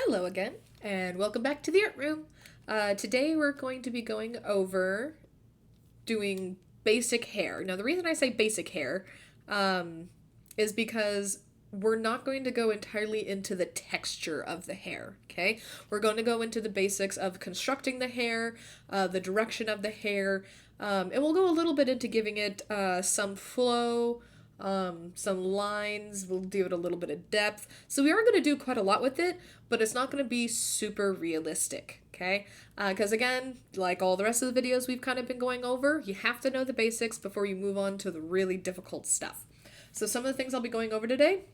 Hello again, and welcome back to the art room. Today we're going to be going over doing basic hair. Now, the reason I say basic hair is because we're not going to go entirely into the texture of the hair, okay? We're going to go into the basics of constructing the hair, the direction of the hair, and we'll go a little bit into giving it some flow, some lines. We'll give it a little bit of depth. So we are going to do quite a lot with it, but it's not going to be super realistic, okay? Because again, like all the rest of the videos we've kind of been going over, you have to know the basics before you move on to the really difficult stuff. So some of the things I'll be going over today,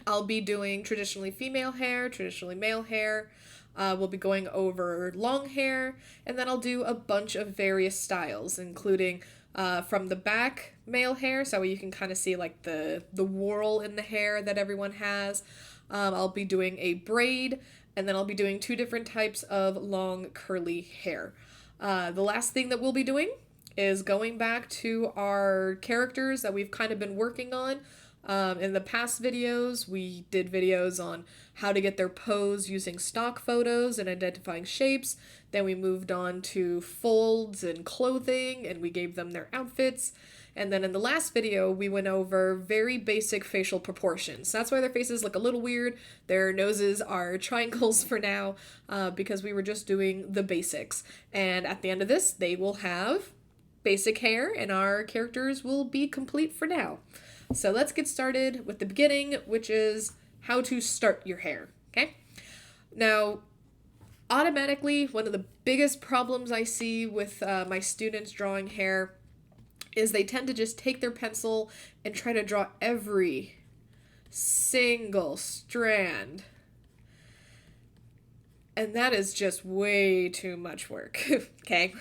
I'll be doing traditionally female hair, traditionally male hair. We'll be going over long hair, and then I'll do a bunch of various styles, including from the back male hair, so you can kind of see like the whorl in the hair that everyone has. I'll be doing a braid, and then I'll be doing two different types of long curly hair. The last thing that we'll be doing is going back to our characters that we've kind of been working on. In the past videos, we did videos on how to get their pose using stock photos and identifying shapes. Then we moved on to folds and clothing, and we gave them their outfits. And then in the last video, we went over very basic facial proportions. That's why their faces look a little weird. Their noses are triangles for now, because we were just doing the basics. And at the end of this, they will have basic hair, and our characters will be complete for now. So let's get started with the beginning, which is how to start your hair, okay? Now, automatically, one of the biggest problems I see with my students drawing hair is they tend to just take their pencil and try to draw every single strand. And that is just way too much work, okay?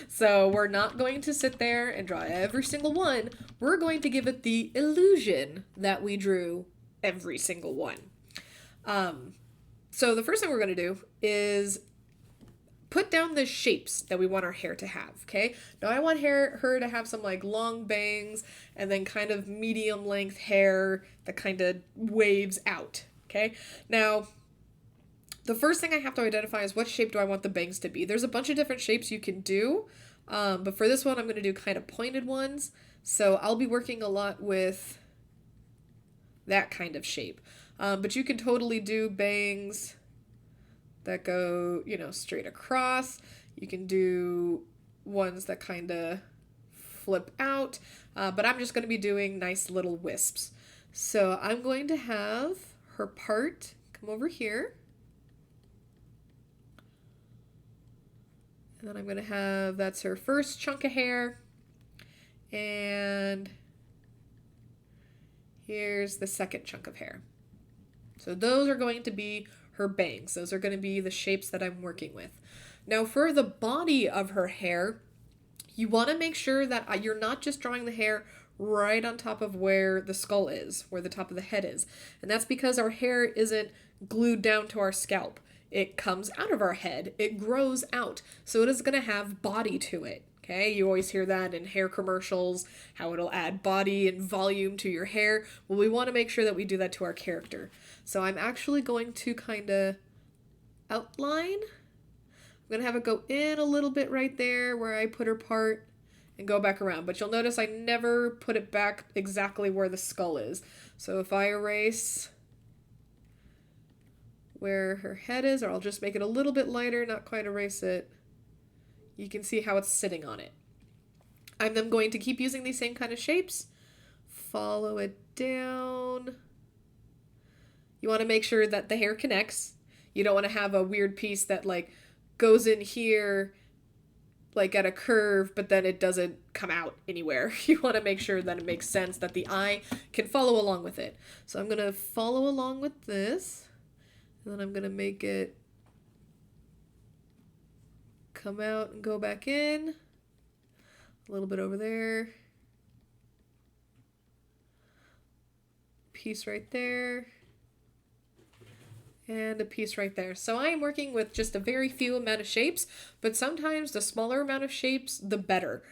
So we're not going to sit there and draw every single one. We're going to give it the illusion that we drew every single one. So the first thing we're going to do is put down the shapes that we want our hair to have, okay? Now I want her to have some like long bangs and then kind of medium length hair that kind of waves out, okay? Now, the first thing I have to identify is what shape do I want the bangs to be. There's a bunch of different shapes you can do, but for this one I'm going to do kind of pointed ones. So I'll be working a lot with that kind of shape. But you can totally do bangs that go, straight across. You can do ones that kind of flip out, but I'm just going to be doing nice little wisps. So I'm going to have her part come over here. And then I'm going to have, that's her first chunk of hair. And here's the second chunk of hair. So those are going to be her bangs. Those are going to be the shapes that I'm working with. Now for the body of her hair, you want to make sure that you're not just drawing the hair right on top of where the skull is, where the top of the head is. And that's because our hair isn't glued down to our scalp. It comes out of our head. It grows out. So it is going to have body to it. Okay, you always hear that in hair commercials, how it'll add body and volume to your hair. Well, we want to make sure that we do that to our character. So I'm actually going to kind of outline. I'm going to have it go in a little bit right there where I put her part and go back around. But you'll notice I never put it back exactly where the skull is. So if I erase where her head is, or I'll just make it a little bit lighter, not quite erase it, you can see how it's sitting on it. I'm then going to keep using these same kind of shapes. Follow it down. You want to make sure that the hair connects. You don't want to have a weird piece that like goes in here like at a curve, but then it doesn't come out anywhere. You want to make sure that it makes sense, that the eye can follow along with it. So I'm going to follow along with this. And then I'm going to make it come out and go back in. A little bit over there. Piece right there. And a piece right there. So I am working with just a very few amount of shapes, but sometimes the smaller amount of shapes, the better.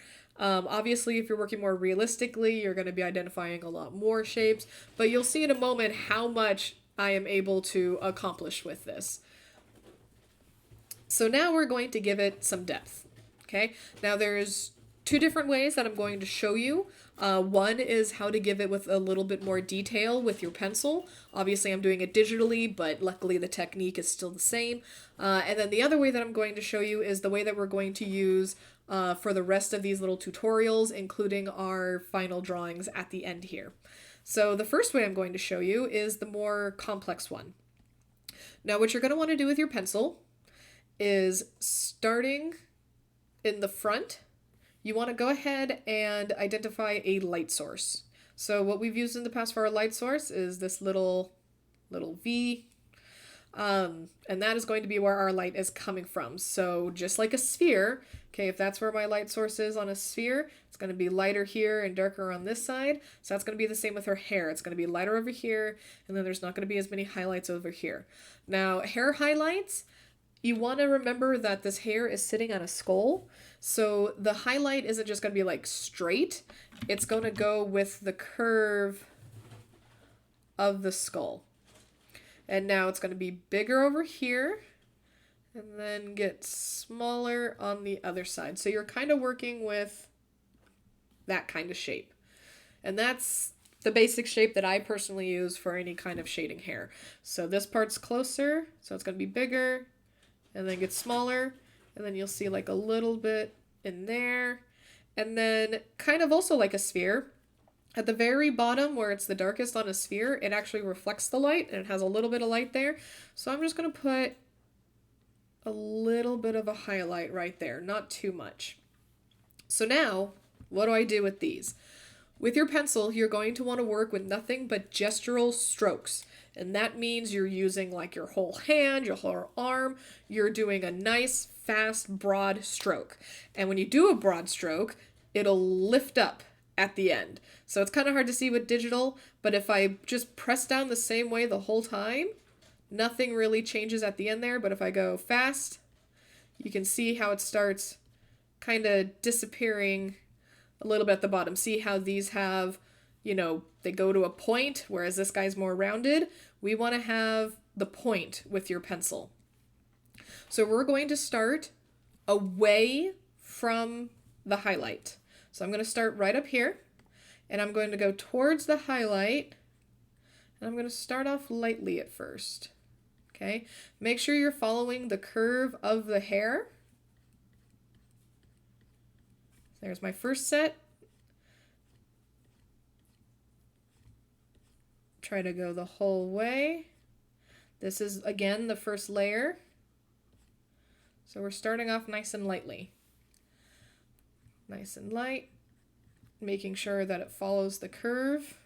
Obviously, if you're working more realistically, you're going to be identifying a lot more shapes, but you'll see in a moment how much I am able to accomplish with this. So now we're going to give it some depth. Okay, now there's two different ways that I'm going to show you. One is how to give it with a little bit more detail with your pencil. Obviously I'm doing it digitally, but luckily the technique is still the same. And then the other way that I'm going to show you is the way that we're going to use for the rest of these little tutorials, including our final drawings at the end here. So the first way I'm going to show you is the more complex one. Now what you're going to want to do with your pencil is, starting in the front, you want to go ahead and identify a light source. So what we've used in the past for our light source is this little V, and that is going to be where our light is coming from. So just like a sphere, okay, if that's where my light source is on a sphere, it's going to be lighter here and darker on this side. So that's going to be the same with her hair. It's going to be lighter over here, and then there's not going to be as many highlights over here. Now, hair highlights, you want to remember that this hair is sitting on a skull, so the highlight isn't just going to be like straight, it's going to go with the curve of the skull. And now it's going to be bigger over here, and then get smaller on the other side. So you're kind of working with that kind of shape. And that's the basic shape that I personally use for any kind of shading hair. So this part's closer, so it's going to be bigger, and then get smaller, and then you'll see like a little bit in there, and then kind of also like a sphere. At the very bottom where it's the darkest on a sphere, it actually reflects the light, and it has a little bit of light there. So I'm just going to put a little bit of a highlight right there, not too much. So now, what do I do with these? With your pencil, you're going to want to work with nothing but gestural strokes. And that means you're using like your whole hand, your whole arm. You're doing a nice, fast, broad stroke. And when you do a broad stroke, it'll lift up at the end. So it's kind of hard to see with digital, but if I just press down the same way the whole time, nothing really changes at the end there. But if I go fast, you can see how it starts kind of disappearing a little bit at the bottom. See how these have, you know, they go to a point, whereas this guy's more rounded. We want to have the point with your pencil. So we're going to start away from the highlight. So I'm going to start right up here, and I'm going to go towards the highlight, and I'm going to start off lightly at first. Okay, make sure you're following the curve of the hair. There's my first set. Try to go the whole way. This is, again, the first layer. So we're starting off nice and lightly. Nice and light, making sure that it follows the curve.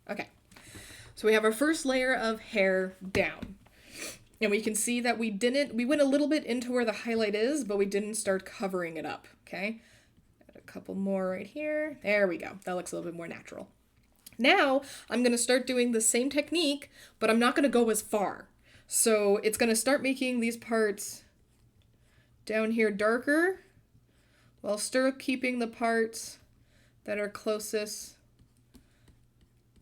Okay, so we have our first layer of hair down. And we can see that we went a little bit into where the highlight is, but we didn't start covering it up, okay? Got a couple more right here. There we go. That looks a little bit more natural. Now, I'm going to start doing the same technique, but I'm not going to go as far. So it's going to start making these parts down here darker, while still keeping the parts that are closest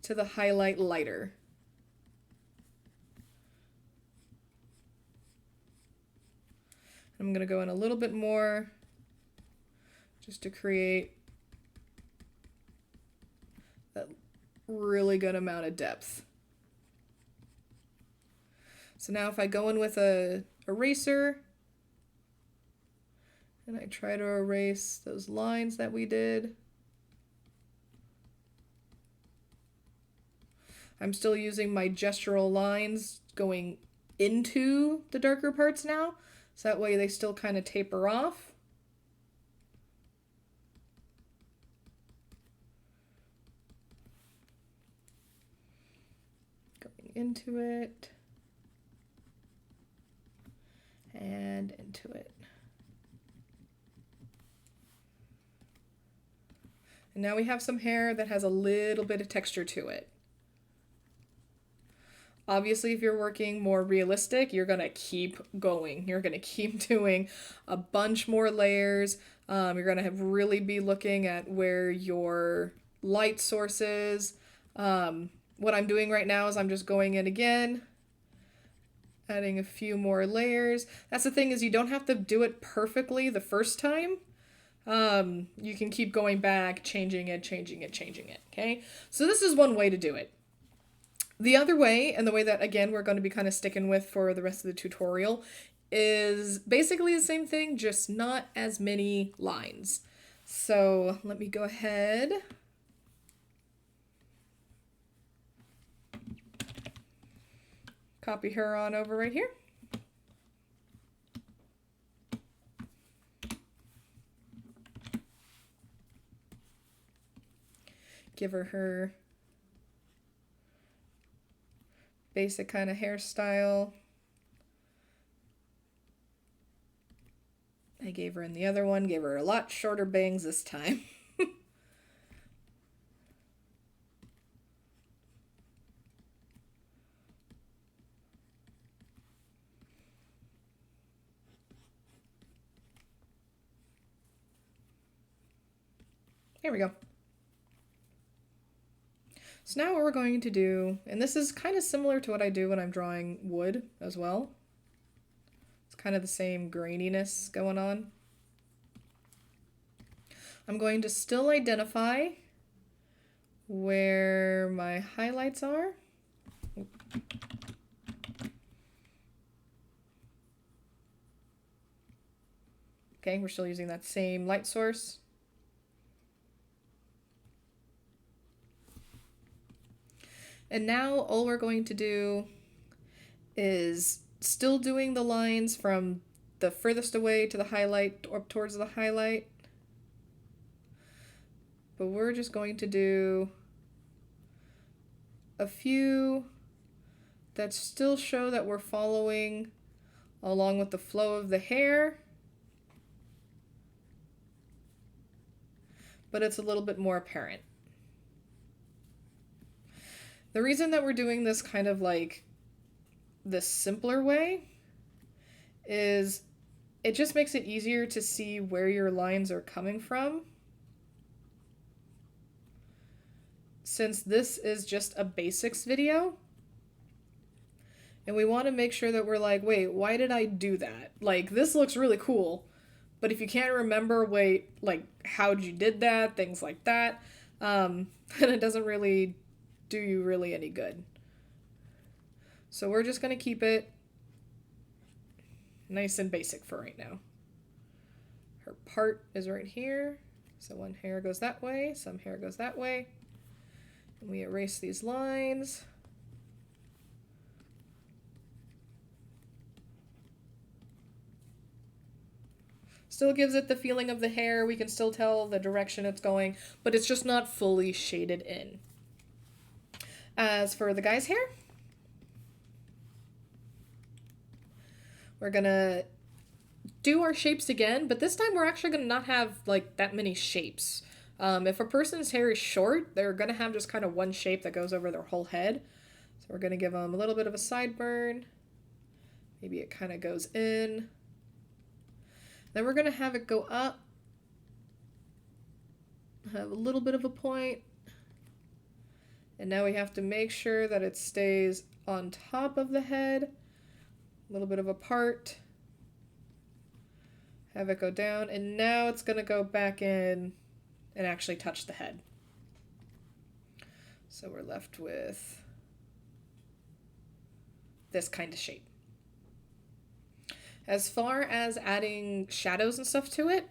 to the highlight lighter. I'm going to go in a little bit more just to create that really good amount of depth. So now if I go in with a eraser and I try to erase those lines that we did, I'm still using my gestural lines going into the darker parts now. So that way they still kind of taper off. Going into it. And into it. And now we have some hair that has a little bit of texture to it. Obviously, if you're working more realistic, you're going to keep going. You're going to keep doing a bunch more layers You're going to have really be looking at where your light source is. What I'm doing right now is I'm just going in again, adding a few more layers. That's the thing, is you don't have to do it perfectly the first time. You can keep going back, changing it, okay? So this is one way to do it. The other way, and the way that, again, we're going to be kind of sticking with for the rest of the tutorial, is basically the same thing, just not as many lines. So let me go ahead. Copy her on over right here. Give her basic kind of hairstyle. I gave her in the other one, gave her a lot shorter bangs this time. Here we go. So now what we're going to do, and this is kind of similar to what I do when I'm drawing wood as well. It's kind of the same graininess going on. I'm going to still identify where my highlights are. Okay, we're still using that same light source. And now all we're going to do is still doing the lines from the furthest away to the highlight up towards the highlight. But we're just going to do a few that still show that we're following along with the flow of the hair, but it's a little bit more apparent. The reason that we're doing this kind of like this simpler way is it just makes it easier to see where your lines are coming from. Since this is just a basics video, and we want to make sure that we're like, wait, why did I do that? Like, this looks really cool, but if you can't remember, wait, like, how'd you did that, things like that, then it doesn't really do you really any good. So we're just going to keep it nice and basic for right now. Her part is right here, so one hair goes that way, some hair goes that way. And we erase these lines. Still gives it the feeling of the hair. We can still tell the direction it's going, but it's just not fully shaded in. As for the guy's hair, we're gonna do our shapes again, but this time we're actually gonna not have like that many shapes. If a person's hair is short, they're gonna have just kind of one shape that goes over their whole head. So we're gonna give them a little bit of a sideburn. Maybe it kind of goes in. Then we're gonna have it go up, have a little bit of a point. And now we have to make sure that it stays on top of the head, a little bit of a part. Have it go down, and now it's going to go back in and actually touch the head. So we're left with this kind of shape. As far as adding shadows and stuff to it,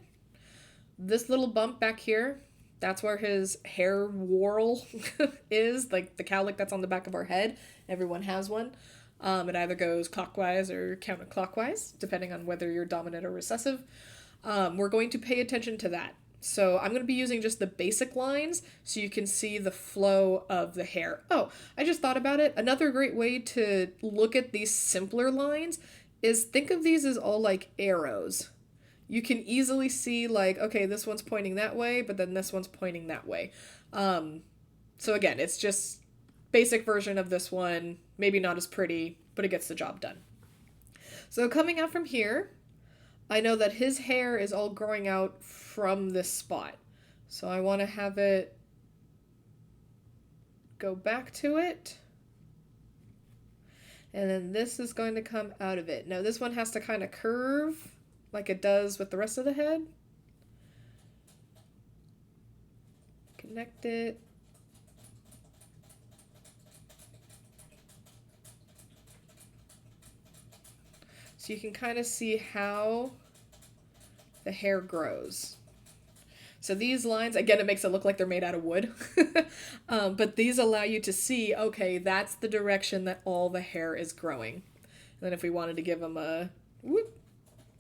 this little bump back here, that's where his hair whorl is, like the cowlick that's on the back of our head. Everyone has one. It either goes clockwise or counterclockwise, depending on whether you're dominant or recessive. We're going to pay attention to that. So I'm going to be using just the basic lines so you can see the flow of the hair. Oh, I just thought about it. Another great way to look at these simpler lines is think of these as all like arrows. You can easily see like, okay, this one's pointing that way, but then this one's pointing that way. So again, it's just basic version of this one. Maybe not as pretty, but it gets the job done. So coming out from here, I know that his hair is all growing out from this spot. So I want to have it go back to it. And then this is going to come out of it. Now this one has to kind of curve like it does with the rest of the head. Connect it. So you can kind of see how the hair grows. So these lines, again, it makes it look like they're made out of wood. But these allow you to see, okay, that's the direction that all the hair is growing. And then if we wanted to give them a whoop,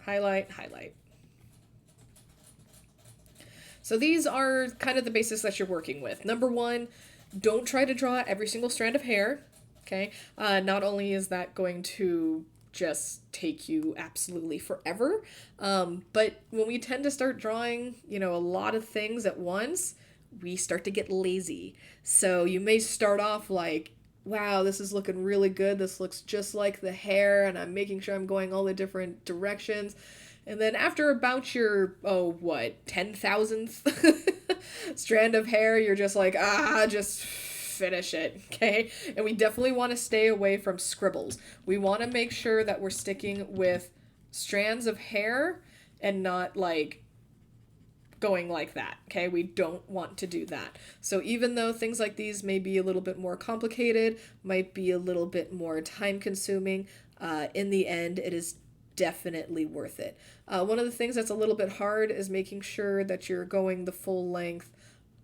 highlight, highlight. So these are kind of the basics that you're working with. Number one, don't try to draw every single strand of hair. Okay. Not only is that going to just take you absolutely forever, but when we tend to start drawing, you know, a lot of things at once, we start to get lazy. So you may start off like, wow, this is looking really good. This looks just like the hair, and I'm making sure I'm going all the different directions. And then after about your, 10,000th strand of hair, you're just like, just finish it, okay? And we definitely want to stay away from scribbles. We want to make sure that we're sticking with strands of hair and not like going like that, okay? We don't want to do that. So even though things like these may be a little bit more complicated, might be a little bit more time consuming, in the end, it is definitely worth it. One of the things that's a little bit hard is making sure that you're going the full length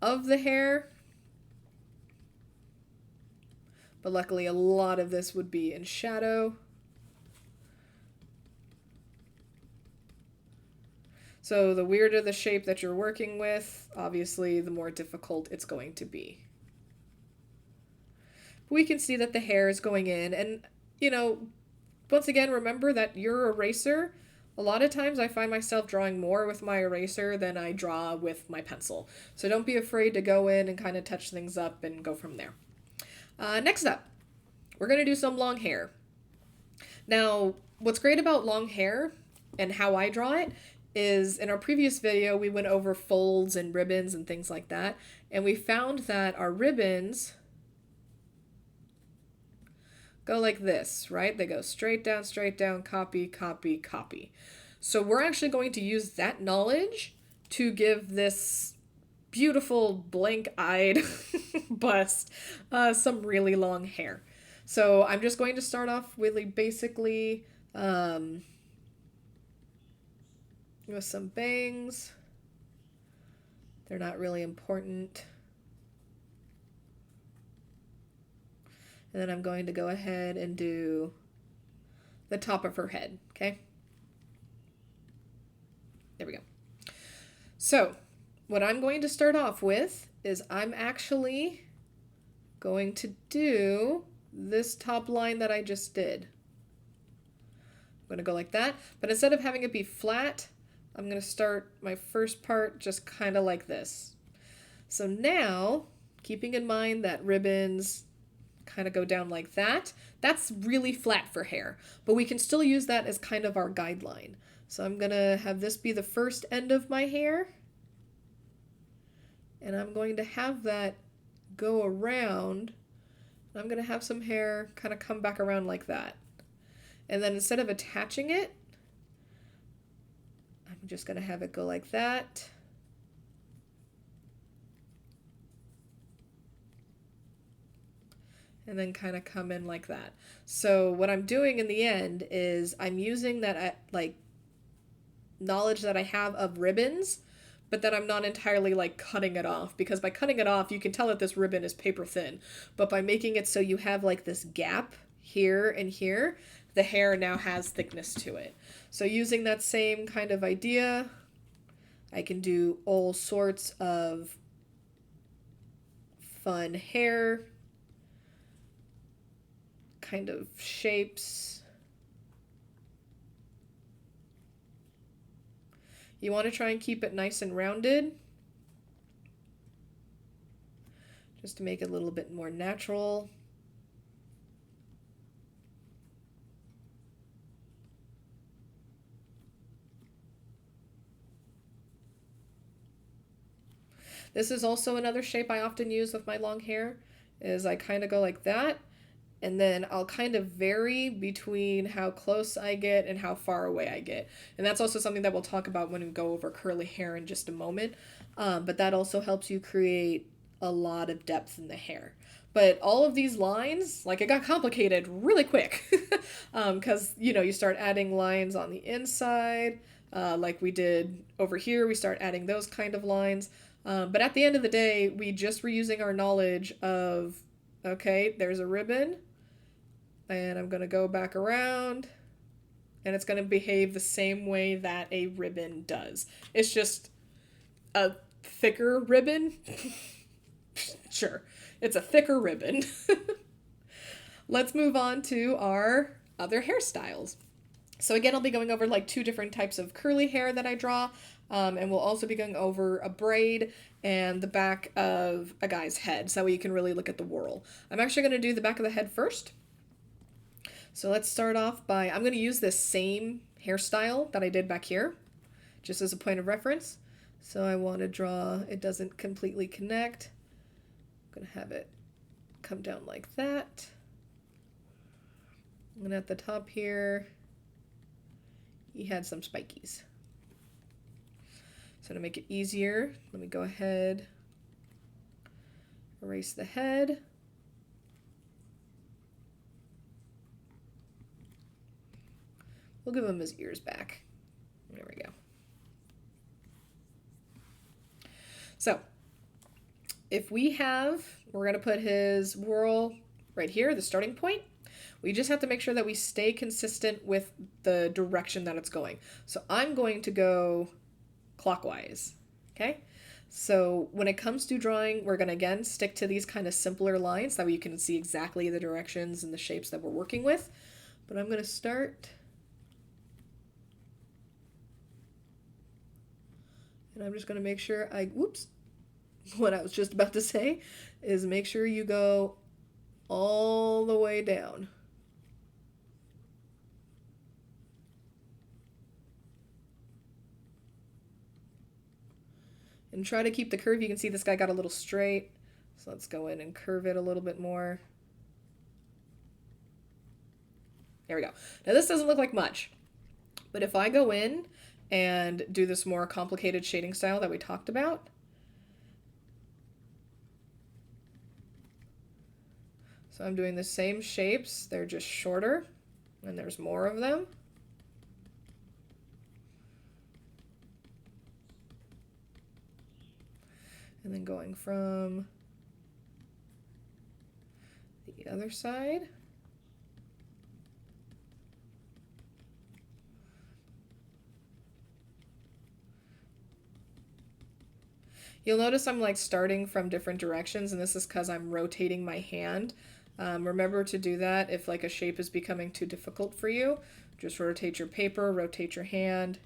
of the hair. But luckily a lot of this would be in shadow. So the weirder the shape that you're working with, obviously the more difficult it's going to be. We can see that the hair is going in, and you know, once again, remember that your eraser, a lot of times I find myself drawing more with my eraser than I draw with my pencil. So don't be afraid to go in and kind of touch things up and go from there. Next up, we're going to do some long hair. Now, what's great about long hair and how I draw it is in our previous video, we went over folds and ribbons and things like that. And we found that our ribbons go like this, right? They go straight down, copy, copy, copy. So we're actually going to use that knowledge to give this beautiful blank-eyed bust some really long hair. So I'm just going to start off really basically with some bangs. They're not really important. And then I'm going to go ahead and do the top of her head, okay? There we go. So what I'm going to start off with is I'm actually going to do this top line that I just did. I'm going to go like that, but instead of having it be flat, I'm going to start my first part just kind of like this. So now, keeping in mind that ribbons kind of go down like that, that's really flat for hair, but we can still use that as kind of our guideline. So I'm going to have this be the first end of my hair, and I'm going to have that go around. I'm going to have some hair kind of come back around like that. And then instead of attaching it, I'm just going to have it go like that. And then kind of come in like that. So what I'm doing in the end is I'm using that like knowledge that I have of ribbons, but then I'm not entirely like cutting it off, because by cutting it off, you can tell that this ribbon is paper thin. But by making it so you have like this gap here and here, the hair now has thickness to it. So using that same kind of idea, I can do all sorts of fun hair kind of shapes. You want to try and keep it nice and rounded, just to make it a little bit more natural. This is also another shape I often use with my long hair, is I kind of go like that, and then I'll kind of vary between how close I get and how far away I get. And that's also something that we'll talk about when we go over curly hair in just a moment. But that also helps you create a lot of depth in the hair. But all of these lines, like, it got complicated really quick because, you start adding lines on the inside, like we did over here. We start adding those kind of lines. But at the end of the day, we just were using our knowledge of, okay, there's a ribbon, and I'm going to go back around, and it's going to behave the same way that a ribbon does. It's just a thicker ribbon. Sure, it's a thicker ribbon. Let's move on to our other hairstyles. So again, I'll be going over like 2 different types of curly hair that I draw, and we'll also be going over a braid and the back of a guy's head, so that way you can really look at the whirl. I'm actually going to do the back of the head first. So let's start off by, I'm going to use this same hairstyle that I did back here, just as a point of reference. So I want to draw, it doesn't completely connect. I'm going to have it come down like that. And at the top here, he had some spikies. So to make it easier, let me go ahead, erase the head. We'll give him his ears back. There we go. So, we're going to put his whirl right here, the starting point. We just have to make sure that we stay consistent with the direction that it's going. So I'm going to go clockwise, okay? So when it comes to drawing, we're going to again stick to these kind of simpler lines, that way you can see exactly the directions and the shapes that we're working with. But I'm going to start... And I'm just going to make sure what I was just about to say is make sure you go all the way down. And try to keep the curve. You can see this guy got a little straight. So let's go in and curve it a little bit more. There we go. Now this doesn't look like much, but if I go in and do this more complicated shading style that we talked about, so I'm doing the same shapes, they're just shorter, and there's more of them. And then going from the other side. You'll notice I'm like starting from different directions, and this is because I'm rotating my hand. Remember to do that if like a shape is becoming too difficult for you. Just rotate your paper, rotate your hand,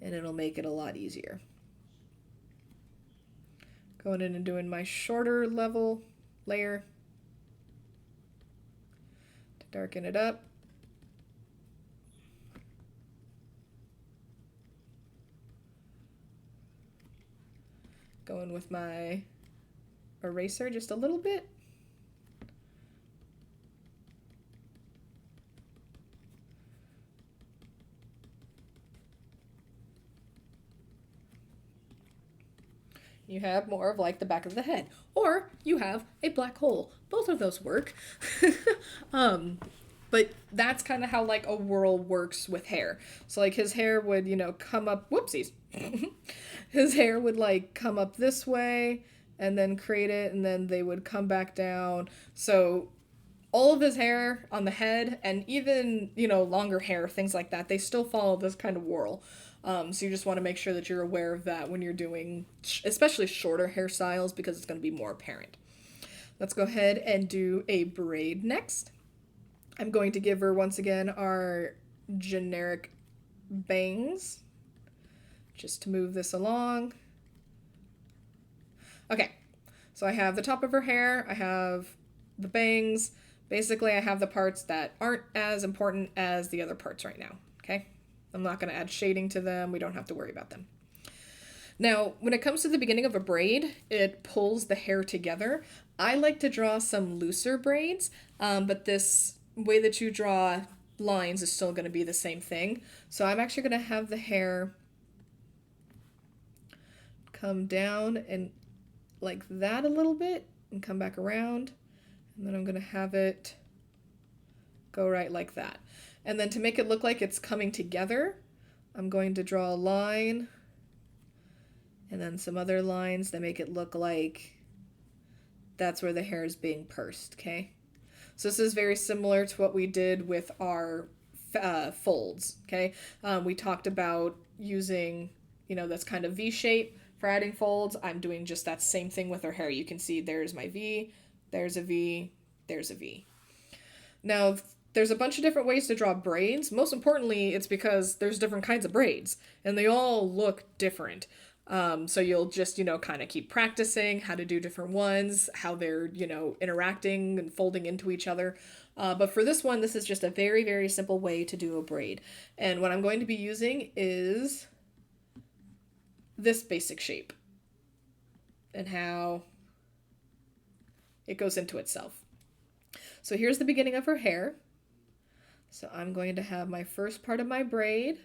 and it'll make it a lot easier. Going in and doing my shorter level layer to darken it up. Going with my eraser just a little bit. You have more of like the back of the head, or you have a black hole. Both of those work. But that's kind of how like a whirl works with hair. So like his hair would, come up, whoopsies. His hair would like come up this way and then create it, and then they would come back down. So all of his hair on the head, and even, longer hair, things like that, they still follow this kind of whirl. So you just want to make sure that you're aware of that when you're doing, especially shorter hairstyles, because it's going to be more apparent. Let's go ahead and do a braid next. I'm going to give her, once again, our generic bangs, just to move this along. Okay, so I have the top of her hair, I have the bangs. Basically, I have the parts that aren't as important as the other parts right now, okay? I'm not going to add shading to them. We don't have to worry about them. Now, when it comes to the beginning of a braid, it pulls the hair together. I like to draw some looser braids, but this way that you draw lines is still going to be the same thing. So I'm actually going to have the hair come down and like that a little bit and come back around. And then I'm going to have it go right like that. And then to make it look like it's coming together, I'm going to draw a line and then some other lines that make it look like that's where the hair is being pursed, okay? So this is very similar to what we did with our folds, okay? We talked about using, this kind of V shape for adding folds. I'm doing just that same thing with her hair. You can see there's my V, there's a V, there's a V. Now, there's a bunch of different ways to draw braids. Most importantly, it's because there's different kinds of braids, and they all look different. So you'll just, kind of keep practicing how to do different ones, how they're, interacting and folding into each other. But for this one, this is just a very, very simple way to do a braid. And what I'm going to be using is this basic shape and how it goes into itself. So here's the beginning of her hair. So I'm going to have my first part of my braid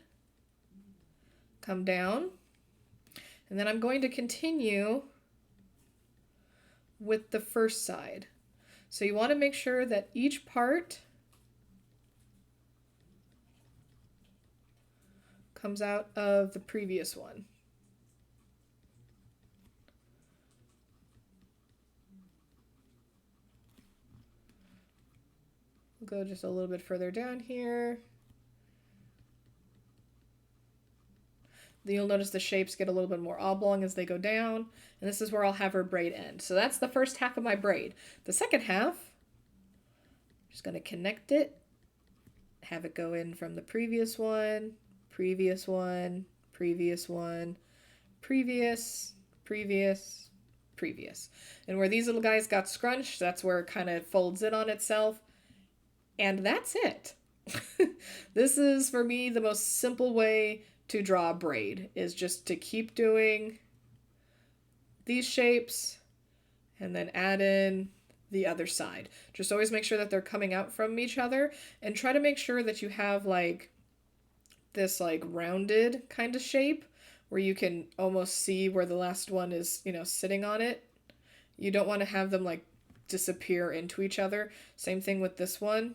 come down, and then I'm going to continue with the first side. So you want to make sure that each part comes out of the previous one. We'll go just a little bit further down here. You'll notice the shapes get a little bit more oblong as they go down, and this is where I'll have her braid end. So that's the first half of my braid. The second half, I'm just going to connect it, have it go in from the previous one, previous one, previous one, previous, previous, previous. And where these little guys got scrunched, that's where it kind of folds in on itself. And that's it. This is, for me, the most simple way to draw a braid, is just to keep doing these shapes and then add in the other side. Just always make sure that they're coming out from each other, and try to make sure that you have like this like rounded kind of shape where you can almost see where the last one is, sitting on it. You don't want to have them like disappear into each other. Same thing with this one.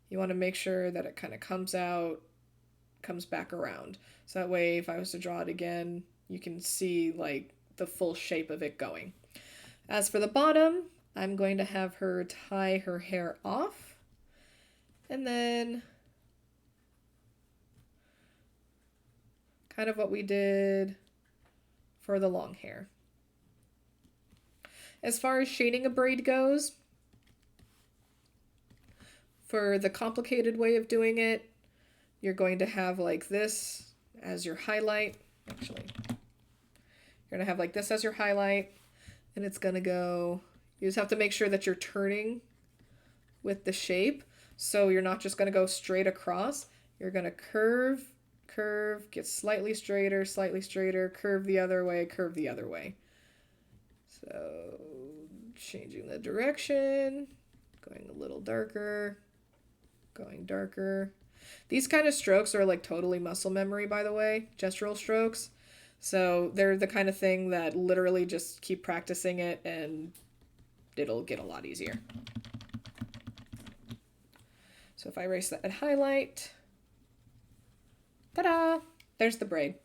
You want to make sure that it kind of comes out, comes back around. So that way, if I was to draw it again, you can see like the full shape of it going. As for the bottom, I'm going to have her tie her hair off, and then kind of what we did for the long hair. As far as shading a braid goes, for the complicated way of doing it, you're going to have like this as your highlight. Actually, you're going to have like this as your highlight, and it's going to go, you just have to make sure that you're turning with the shape. So you're not just going to go straight across. You're going to curve, get slightly straighter, curve the other way, curve the other way. So changing the direction, going a little darker, going darker. These kind of strokes are like totally muscle memory, by the way, gestural strokes. So they're the kind of thing that literally just keep practicing it and it'll get a lot easier. So if I erase that highlight, ta-da, there's the braid.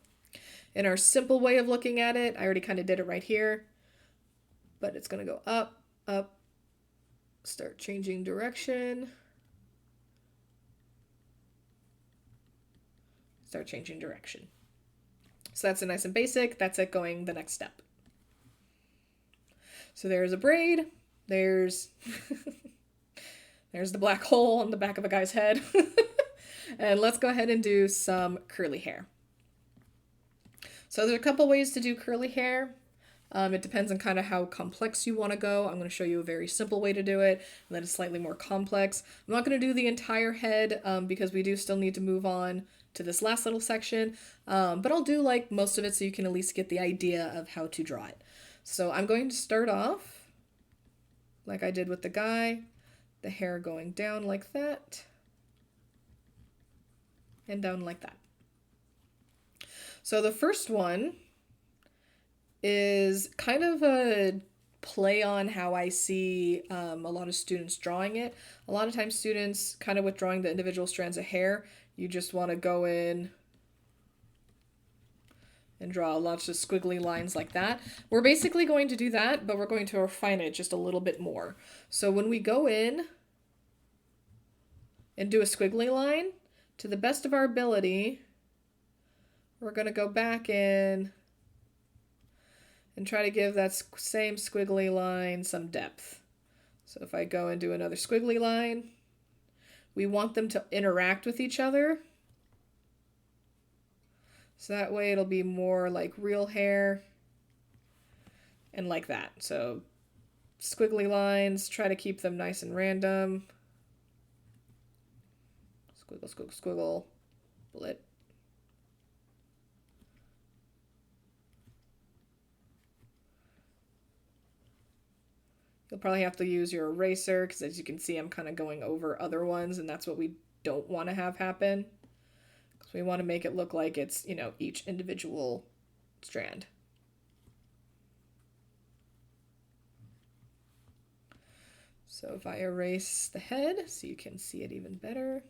In our simple way of looking at it, I already kind of did it right here, but it's going to go up, up, start changing direction, start changing direction. So that's a nice and basic. That's it going the next step. So there's a braid. There's there's the black hole on the back of a guy's head. And let's go ahead and do some curly hair. So there's a couple ways to do curly hair. It depends on kind of how complex you want to go. I'm going to show you a very simple way to do it, and then a slightly more complex. I'm not going to do the entire head because we do still need to move on to this last little section, but I'll do like most of it so you can at least get the idea of how to draw it. So I'm going to start off like I did with the guy, the hair going down like that, and down like that. So the first one is kind of a play on how I see a lot of students drawing it. A lot of times students, kind of with drawing the individual strands of hair, you just want to go in and draw lots of squiggly lines like that. We're basically going to do that, but we're going to refine it just a little bit more. So when we go in and do a squiggly line, to the best of our ability, we're going to go back in and try to give that same squiggly line some depth. So if I go and do another squiggly line, we want them to interact with each other. So that way it'll be more like real hair and like that. So squiggly lines, try to keep them nice and random. Squiggle, squiggle, squiggle, bullet. You'll probably have to use your eraser because as you can see I'm kind of going over other ones and that's what we don't want to have happen. Because we want to make it look like it's, you know, each individual strand. So if I erase the head so you can see it even better.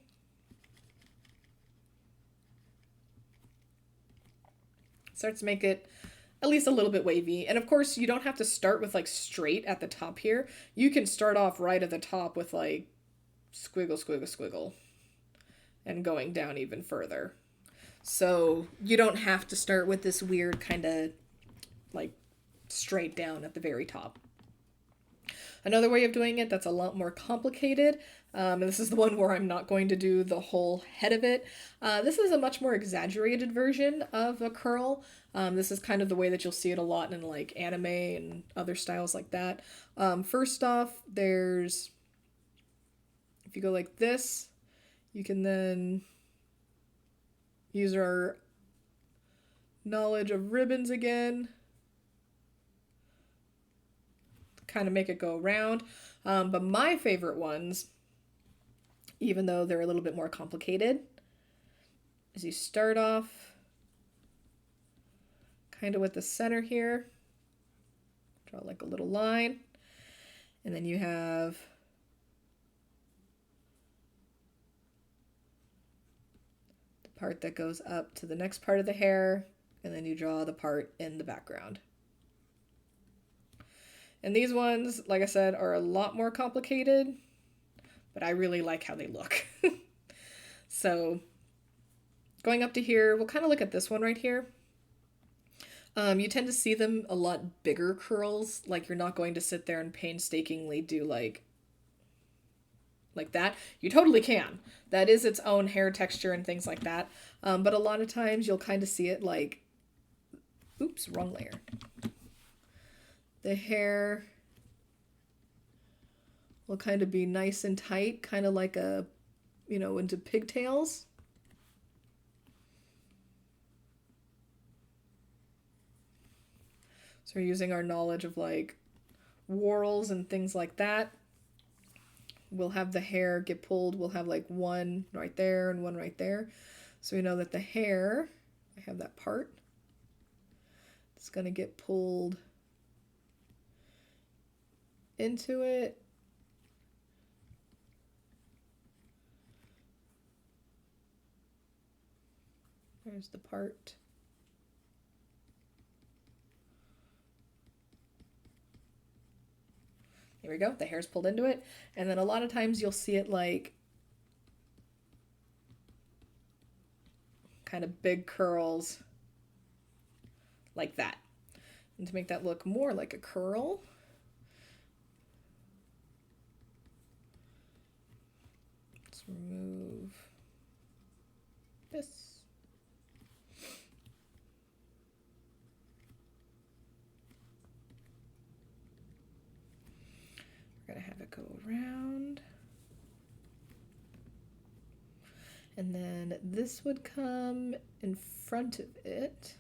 Starts to make it at least a little bit wavy. And of course, you don't have to start with like straight at the top here. You can start off right at the top with like squiggle, squiggle, squiggle and going down even further. So you don't have to start with this weird kind of like straight down at the very top. Another way of doing it that's a lot more complicated, and this is the one where I'm not going to do the whole head of it. This is a much more exaggerated version of a curl. This is kind of the way that you'll see it a lot in like anime and other styles like that. First off, if you go like this, you can then use our knowledge of ribbons again. Kind of make it go around. But my favorite ones, even though they're a little bit more complicated, is you start off kind of with the center here. Draw like a little line. And then you have the part that goes up to the next part of the hair. And then you draw the part in the background. And these ones, like I said, are a lot more complicated, but I really like how they look. So going up to here, we'll kind of look at this one right here. You tend to see them a lot bigger curls, like you're not going to sit there and painstakingly do like that. You totally can. That is its own hair texture and things like that. But a lot of times you'll kind of see it like, oops, wrong layer. The hair will kind of be nice and tight, kind of like a, you know, into pigtails. So we're using our knowledge of like whorls and things like that. We'll have the hair get pulled. We'll have like one right there and one right there. So we know that the hair, I have that part, it's going to get pulled into it. There's the part. Here we go. The hair's pulled into it. And then a lot of times you'll see it like kind of big curls like that. And to make that look more like a curl, let's remove this. We're going to have it go around. And then this would come in front of it.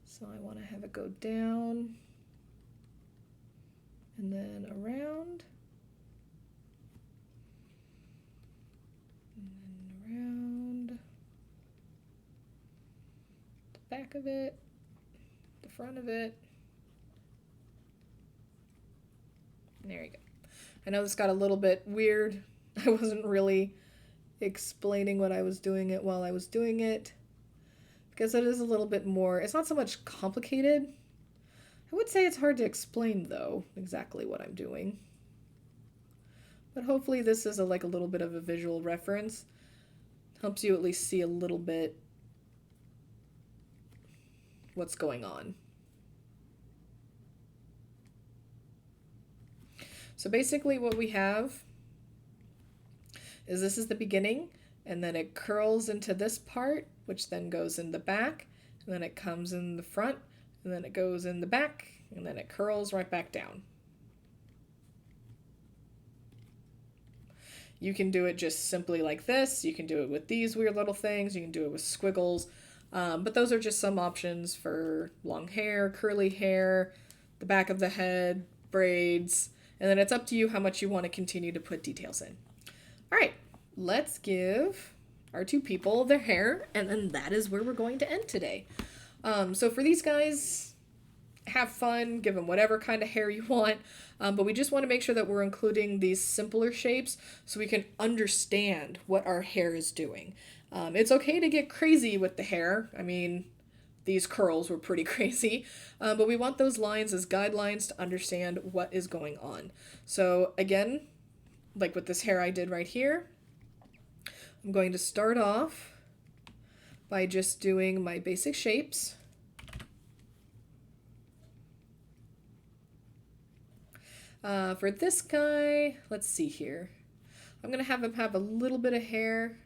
So I want to have it go down and then around. And then around the back of it, the front of it. And there you go. I know this got a little bit weird. I wasn't really explaining what I was doing it while I was doing it, because it is a little bit more, it's not so much complicated. I would say it's hard to explain though exactly what I'm doing, but hopefully this is like a little bit of a visual reference, helps you at least see a little bit what's going on. So basically what we have is this is the beginning, and then it curls into this part, which then goes in the back, and then it comes in the front, and then it goes in the back, and then it curls right back down. You can do it just simply like this. You can do it with these weird little things. You can do it with squiggles. But those are just some options for long hair, curly hair, the back of the head, braids, and then it's up to you how much you want to continue to put details in. All right, let's give our two people their hair, and then that is where we're going to end today. So for these guys, have fun, give them whatever kind of hair you want, but we just want to make sure that we're including these simpler shapes so we can understand what our hair is doing. It's okay to get crazy with the hair. I mean, these curls were pretty crazy, but we want those lines as guidelines to understand what is going on. So again, like with this hair I did right here, I'm going to start off by just doing my basic shapes. For this guy, let's see here. I'm going to have him have a little bit of hair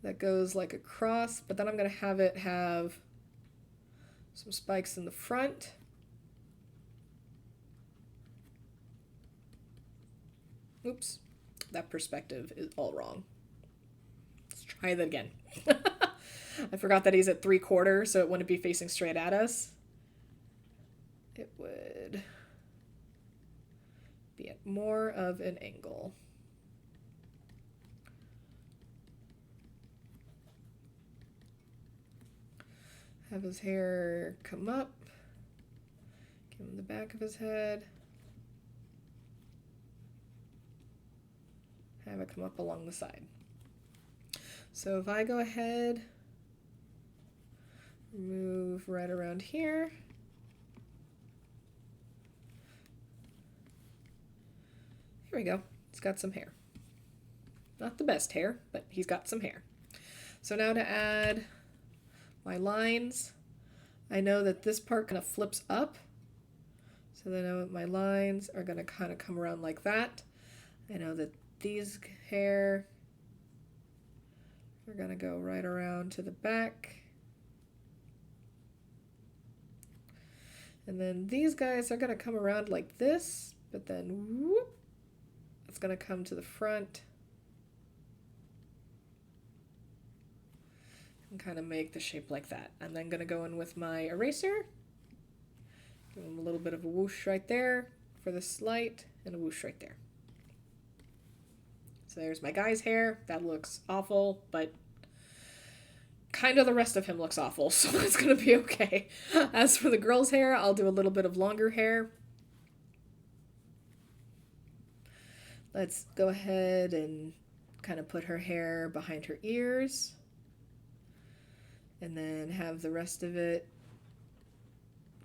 that goes like across, but then I'm going to have it have some spikes in the front. Oops, that perspective is all wrong. Let's try that again. I forgot that he's at 3/4, so it wouldn't be facing straight at us. It would be at more of an angle. Have his hair come up, give him the back of his head. Have it come up along the side. So if I go ahead, move right around here. Here we go. He's got some hair. Not the best hair, but he's got some hair. So now to add my lines, I know that this part kind of flips up. So then I know my lines are going to kind of come around like that. I know that these hair are going to go right around to the back. And then these guys are going to come around like this, but then whoop, it's going to come to the front and kind of make the shape like that. I'm then going to go in with my eraser, give them a little bit of a whoosh right there for the slight and a whoosh right there. So there's my guy's hair. That looks awful, but kind of the rest of him looks awful, so it's going to be okay. As for the girl's hair, I'll do a little bit of longer hair. Let's go ahead and kind of put her hair behind her ears. And then have the rest of it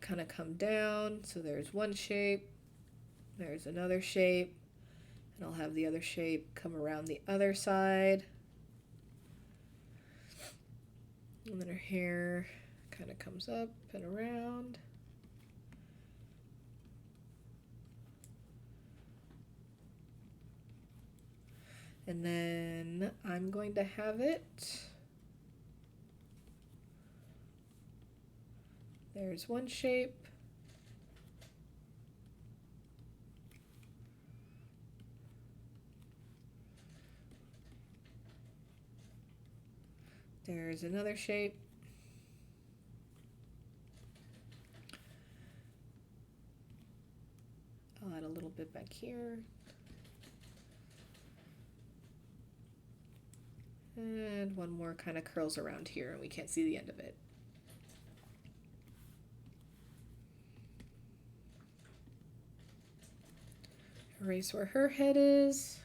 kind of come down. So there's one shape, there's another shape, and I'll have the other shape come around the other side. And then her hair kind of comes up and around. And then I'm going to have it. There's one shape. There's another shape. I'll add a little bit back here. And one more kind of curls around here and we can't see the end of it. Erase where her head is.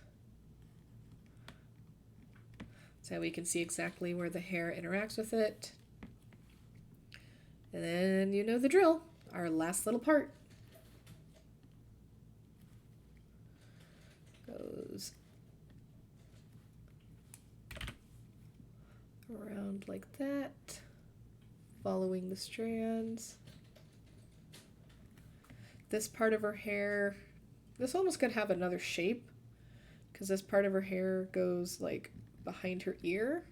So we can see exactly where the hair interacts with it. And then you know the drill, our last little part. Goes around like that, following the strands. This part of her hair, this almost could have another shape because this part of her hair goes like behind her ear.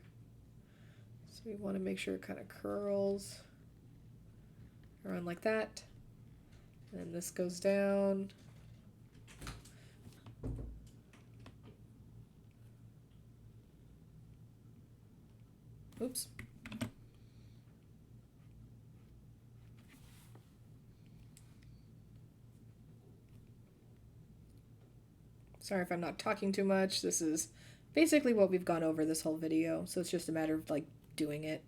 So we want to make sure it kind of curls around like that. And this goes down. Oops. Sorry if I'm not talking too much. This is basically what we've gone over this whole video, so it's just a matter of like doing it.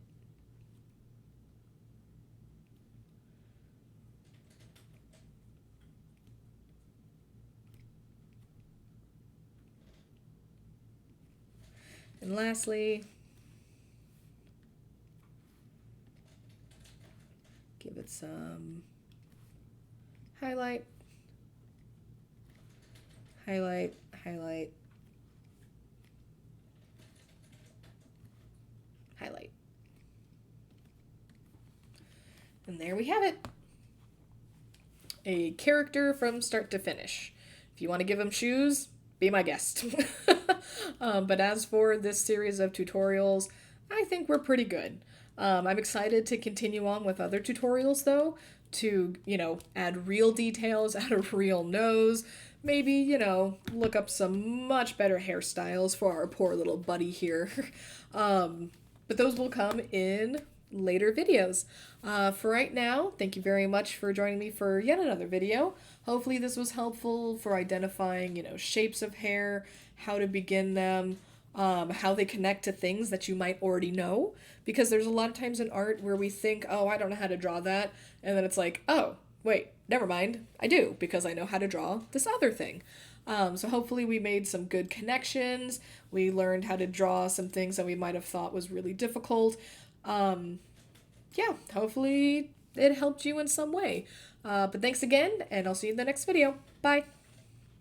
And lastly, give it some highlight, highlight, highlight, highlight. And there we have it. A character from start to finish. If you want to give them shoes, be my guest. But as for this series of tutorials, I think we're pretty good. I'm excited to continue on with other tutorials though, to, you know, add real details, add a real nose, maybe, you know, look up some much better hairstyles for our poor little buddy here. But those will come in later videos. For right now, thank you very much for joining me for yet another video. Hopefully this was helpful for identifying, you know, shapes of hair, how to begin them, how they connect to things that you might already know. Because there's a lot of times in art where we think, oh, I don't know how to draw that. And then it's like, oh, wait, never mind. I do, because I know how to draw this other thing. So hopefully we made some good connections. We learned how to draw some things that we might have thought was really difficult. Yeah, hopefully it helped you in some way. But thanks again, and I'll see you in the next video. Bye!